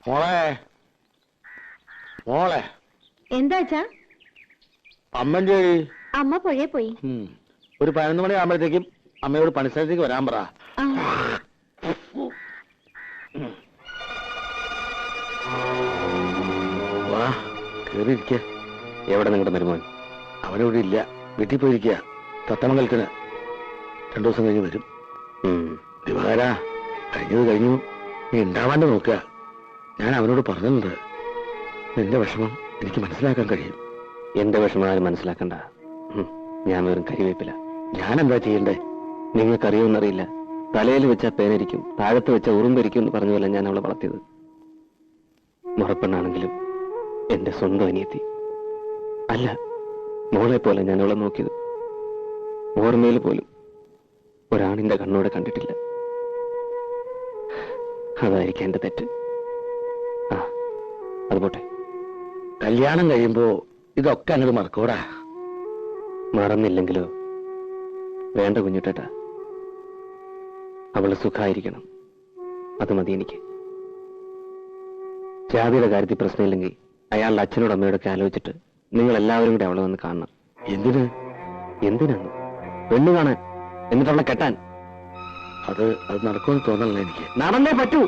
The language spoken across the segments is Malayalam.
മോളെ മോളെ എന്താച്ചാ? അമ്മന്റെ അമ്മ പുഴയെ പോയി. ഒരു 11 മണി ആകുമ്പോഴത്തേക്കും അമ്മയോട് പണിസ്ഥലത്തേക്ക് വരാൻ പറ. വാ കേറിയിരിക്ക. എവിടെ നിങ്ങളുടെ മരുമോൻ? അവനിവിടെ ഇല്ല, വീട്ടിൽ പോയിരിക്കുക. തത്തമംഗലത്തിന് 2 ദിവസം കഴിഞ്ഞ് വരും. ദിവാകര, കഴിഞ്ഞത് കഴിഞ്ഞു, നീ ഉണ്ടാവാണ്ട് നോക്കുക. ഞാൻ അവനോട് പറഞ്ഞിട്ടുണ്ട്, നിന്റെ വിഷമം എനിക്ക് മനസ്സിലാക്കാൻ കഴിയും. എന്റെ വിഷമം ആരും മനസ്സിലാക്കണ്ട. ഞാൻ വെറും കരിവേപ്പില. ഞാൻ എന്താ ചെയ്യണ്ടേ? നിങ്ങൾക്കറിയുമെന്നറിയില്ല. തലയിൽ വെച്ച പേനരിക്കും, താഴത്ത് വെച്ച ഉറുമ്പരിക്കും എന്ന് പറഞ്ഞ പോലെ ഞാൻ അവളെ വളർത്തിയത്. മുറപ്പെണ്ണാണെങ്കിലും എന്റെ സ്വന്തം അനിയത്തി അല്ല, മോളെ പോലെ ഞാൻ അവളെ നോക്കിയത്. ഓർമ്മയിൽ പോലും ഒരാണിന്റെ കണ്ണോടെ കണ്ടിട്ടില്ല. അതായിരിക്കും എന്റെ തെറ്റ്. അത് പോട്ടെ. കല്യാണം കഴിയുമ്പോ ഇതൊക്കെ അങ്ങോട്ട് മറക്കൂടാ. മറന്നില്ലെങ്കിലോ? വേണ്ട കുഞ്ഞുട്ടേട്ടാ, അവള് സുഖായിരിക്കണം, അത് മതി എനിക്ക്. ജാതിയുടെ കാര്യത്തിൽ പ്രശ്നമില്ലെങ്കിൽ അയാളുടെ അച്ഛനോട് അമ്മയോടൊക്കെ ആലോചിച്ചിട്ട് നിങ്ങൾ എല്ലാവരും കൂടെ അവളെ വന്ന് കാണണം. എന്തിനാന്ന്? പെണ്ണു കാണാൻ, എന്നിട്ട് അവളെ കെട്ടാൻ. അത് നടക്കുമെന്ന് തോന്നണല്ലോ എനിക്ക്. നടന്നേ പറ്റൂ.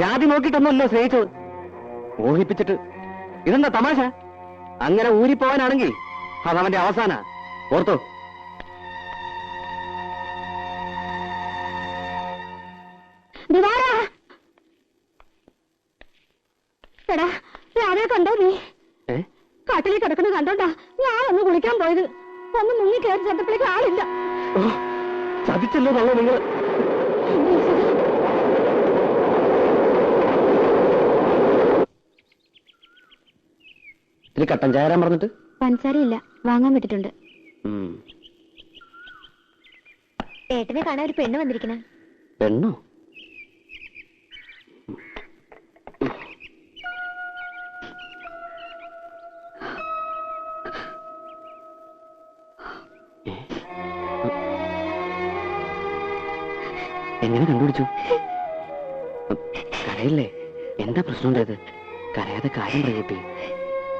ജാതി നോക്കിയിട്ടൊന്നുമല്ലോ സ്നേഹിച്ചത്, മോഹിപ്പിച്ചിട്ട്. ഇതെന്താ തമാശ? അങ്ങനെ ഊരിപ്പോവാനാണെങ്കിൽ അതവന്റെ അവസാന. ഓർത്തോ? എടാ, രാവിലെ കണ്ടോ നീ? കാട്ടിലേക്ക് കിടക്കണ കണ്ടോണ്ടാ ഞാനൊന്ന് കുളിക്കാൻ പോയത്. ഒന്ന് മുങ്ങി കയറി ചെന്നപ്പോഴേക്ക് ആളില്ല. ചതിച്ചല്ലോ തള്ളോ നിങ്ങൾ. ഇത് കട്ടൻ ചായ പറഞ്ഞിട്ട് പഞ്ചസാരയില്ല, വാങ്ങാൻ പറ്റിട്ടുണ്ട്. ഏട്ടനെ കാണാൻ ഒരു പെണ്ണ് വന്നിരിക്കണ. പെണ്ണോ? എങ്ങനെ കണ്ടുപിടിച്ചു? കരയില്ലേ? എന്താ പ്രശ്നം ഉണ്ടായത്? കരയാതെ കാര്യം പറയൂട്ടി.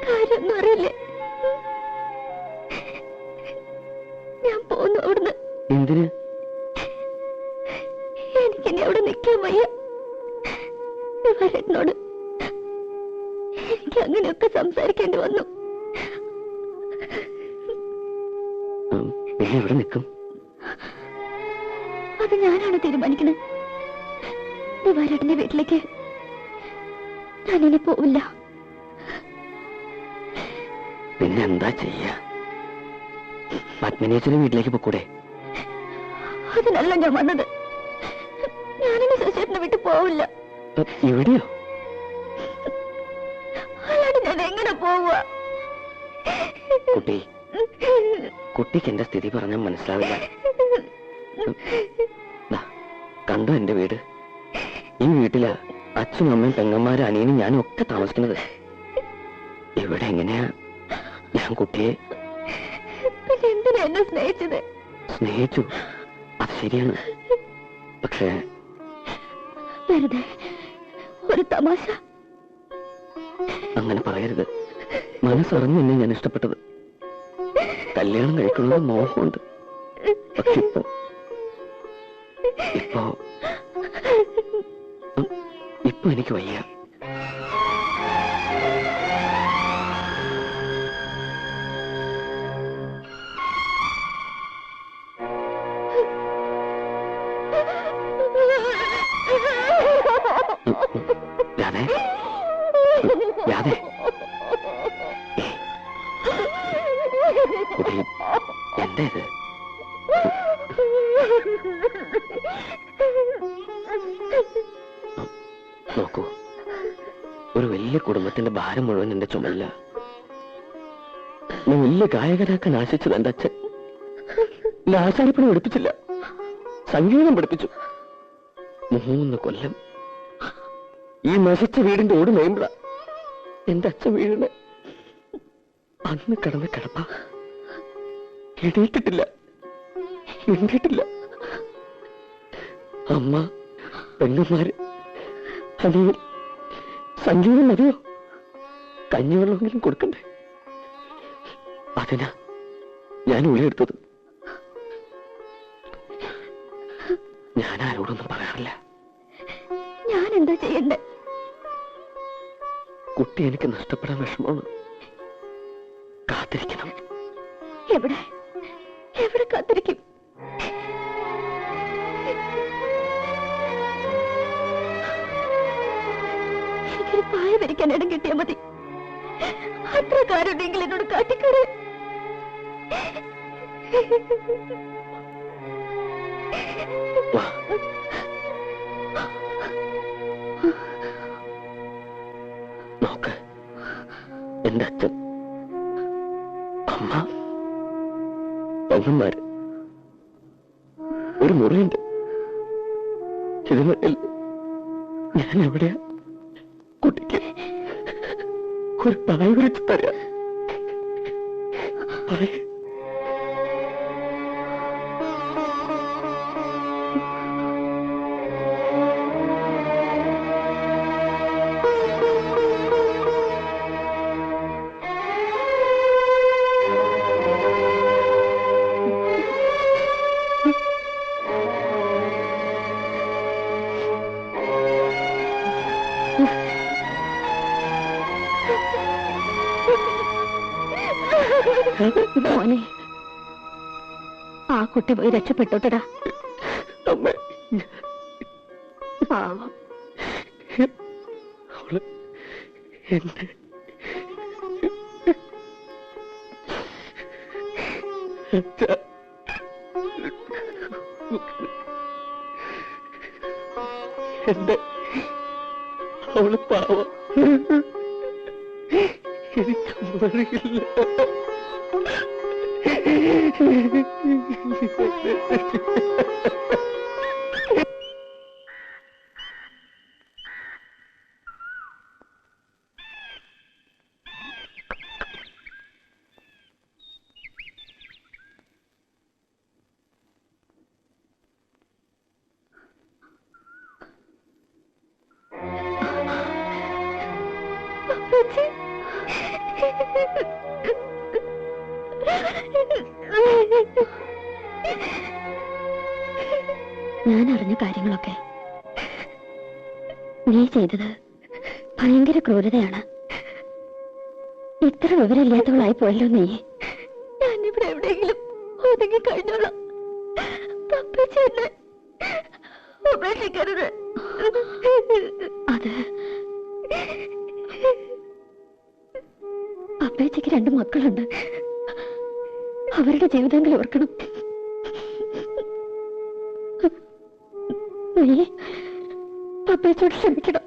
കാര്യമൊന്നും അറിയില്ലേ? ഞാൻ പോന്നു അവിടുന്ന്. എന്തിന്? എനിക്കിനി അവിടെ നിൽക്കാൻ വയ്യ. എന്നോട് എനിക്ക് അങ്ങനെയൊക്കെ സംസാരിക്കേണ്ടി വന്നു. പിന്നെ എവിടെ നിൽക്കും? അത് ഞാനാണ് തീരുമാനിക്കുന്നത്. ദിവാരേട്ടന്റെ വീട്ടിലേക്ക് ഞാനിനി പോവില്ല. പിന്നെ എന്താ ചെയ്യ? പത്മിനിയച്ഛന്റെ വീട്ടിലേക്ക് പോക്കൂടെ? അതിനല്ല ഞാൻ വന്നത്. ഞാനിനി ശശിയേട്ടനെ വിട്ടു പോവില്ല. എവിടെയോ? അല്ലാണ്ട് ഞാൻ എങ്ങനെ പോവുക? കുട്ടിക്ക് എന്റെ സ്ഥിതി പറഞ്ഞാൽ മനസ്സിലാവില്ല. കണ്ടോ എന്റെ വീട്? ഈ വീട്ടില് അച്ഛനും അമ്മയും പെങ്ങന്മാരും അനിയനും ഞാനും ഒക്കെ താമസിക്കുന്നത്. ഇവിടെ എങ്ങനെയാ ഞാൻ കുട്ടിയെ? പിന്നെ എന്തിനാ എന്നെ സ്നേഹിച്ചത്? സ്നേഹിച്ചു, അത് ശരിയാണ്. പക്ഷേ വെറുതെ ഒരു തമാശ. അങ്ങനെ പറയരുത്. മനസ്സറിഞ്ഞു എന്നെ ഞാൻ ഇഷ്ടപ്പെട്ടത്. കല്യാണം കഴിക്കുന്നത് മോഹമുണ്ട്. പക്ഷെ ഇപ്പോ എനിക്ക് വയ്യ. രാധേ, രാധേ, എന്താ ഇത്? നോക്കൂ, ഒരു വലിയ കുടുംബത്തിന്റെ ഭാരം മുഴുവൻ എന്റെ ചുമല്ല. ഞാൻ വലിയ ഗായകനാക്കാൻ ആശിച്ചത് എന്റെ അച്ഛൻ. ആശാരിപ്പണി പഠിപ്പിച്ചില്ല, സംഗീതം പഠിപ്പിച്ചു. 3 കൊല്ലം ഈ നശിച്ച വീടിന്റെ ഓട് മേയുമ്പഴ എന്റെ അച്ഛൻ വീടിന്. അന്ന് കിടന്ന കിടപ്പ എണീറ്റിട്ടില്ല, മിണ്ടിയിട്ടില്ല. അമ്മ, പെങ്ങന്മാര്, അനിയൻ സംഗീതം മതിയോ? കഞ്ഞിവെള്ളമെങ്കിലും കൊടുക്കണ്ടേ? അതിനാ ഞാൻ ഉള്ളിയെടുത്തത്. ഞാൻ ആരോടൊന്നും പറയാറില്ല. ഞാൻ എന്താ ചെയ്യണ്ടേ? കുട്ടി എനിക്ക് നഷ്ടപ്പെടാൻ വിഷമമാണ്. കാത്തിരിക്കണം. എവിടെ എവിടെ കാത്തിരിക്കും? എനിക്കൊരു പായ വരിക്കാൻ ഇടം കിട്ടിയാൽ മതി. അത്ര കാര്യമുണ്ടെങ്കിൽ എന്നോട് കാട്ടിക്കൂടെ? നോക്ക്, എന്റെ അച്ഛൻ, അമ്മ, പെങ്ങന്മാര്, ഒരു മുറിയുണ്ട്. ഇതിനിടയിൽ ഞാൻ എവിടെയാ കുട്ടിക്ക് ഒരു പായ വിരിച്ച് തരാം? പറയേ. മോനെ, ആ കുട്ടി പോയി രക്ഷപ്പെട്ടോട്ടടാ. അമ്മ, പാവം. അവള് എന്നെ എന്റെ അവള് പാവം. എനിക്കൊന്നും അറിയില്ല. ഞാൻ അറിഞ്ഞ കാര്യങ്ങളൊക്കെ നീ ചെയ്തത് ഭയങ്കര ക്രൂരതയാണ്. ഇത്ര വിവരമില്ലാത്തവളായി പോയല്ലോ നീ. ഞാനിവിടെ എവിടെയെങ്കിലും ഒതുങ്ങി കഴിഞ്ഞോളാം. ഉപേക്ഷിക്കരുത്. അത് അപ്പേച്ചയ്ക്ക് 2 മക്കളുണ്ട്. അവരുടെ ജീവിതമെങ്കിലും ഓർക്കണം. നീ അപ്പേച്ചോട് ക്ഷമിക്കണം.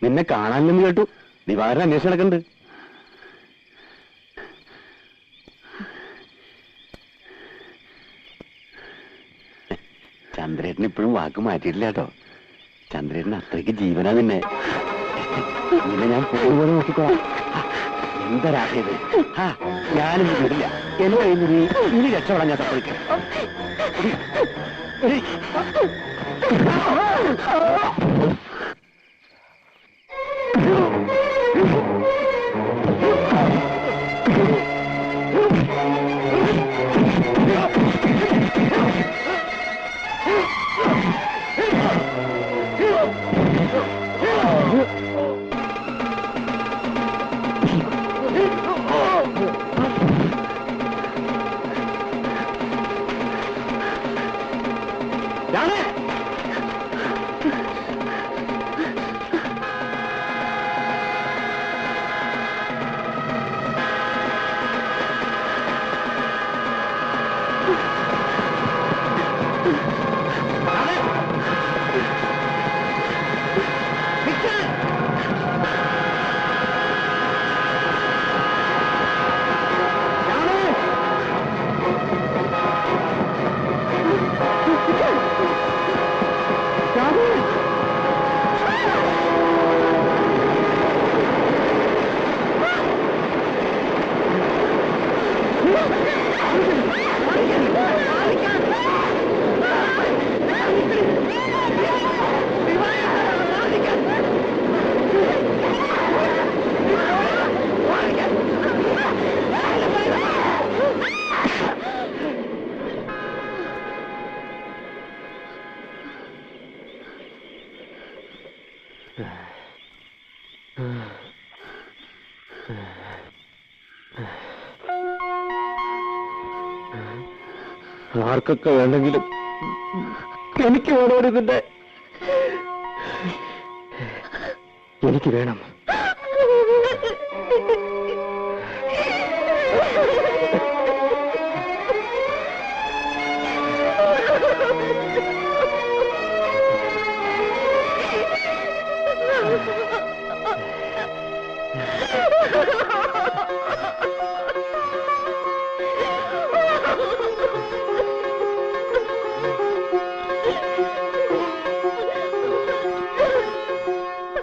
നിന്നെ കാണാനില്ലെന്ന് കേട്ടു. ദിവാകരൻ അന്വേഷണം നടക്കുന്നുണ്ട്. ചന്ദ്രേട്ടൻ ഇപ്പോഴും വാക്ക് മാറ്റിയിട്ടില്ല കേട്ടോ. ചന്ദ്രേട്ടൻ അത്രയ്ക്ക് ജീവനാ നിന്നെ. നിന്നെ ഞാൻ പോലെ നോക്കിക്കോളാം. എന്താ രാത്രിയത്? ഞാനൊന്നും വിടില്ല. എന്നെ കഴിഞ്ഞ് ഇനി രക്ഷപ്പെടാൻ ഞാൻ സമ്മതിക്കാം. ആർക്കൊക്കെ വേണമെങ്കിലും എനിക്ക് വേണോ ഇതിന്റെ? എനിക്ക് വേണം.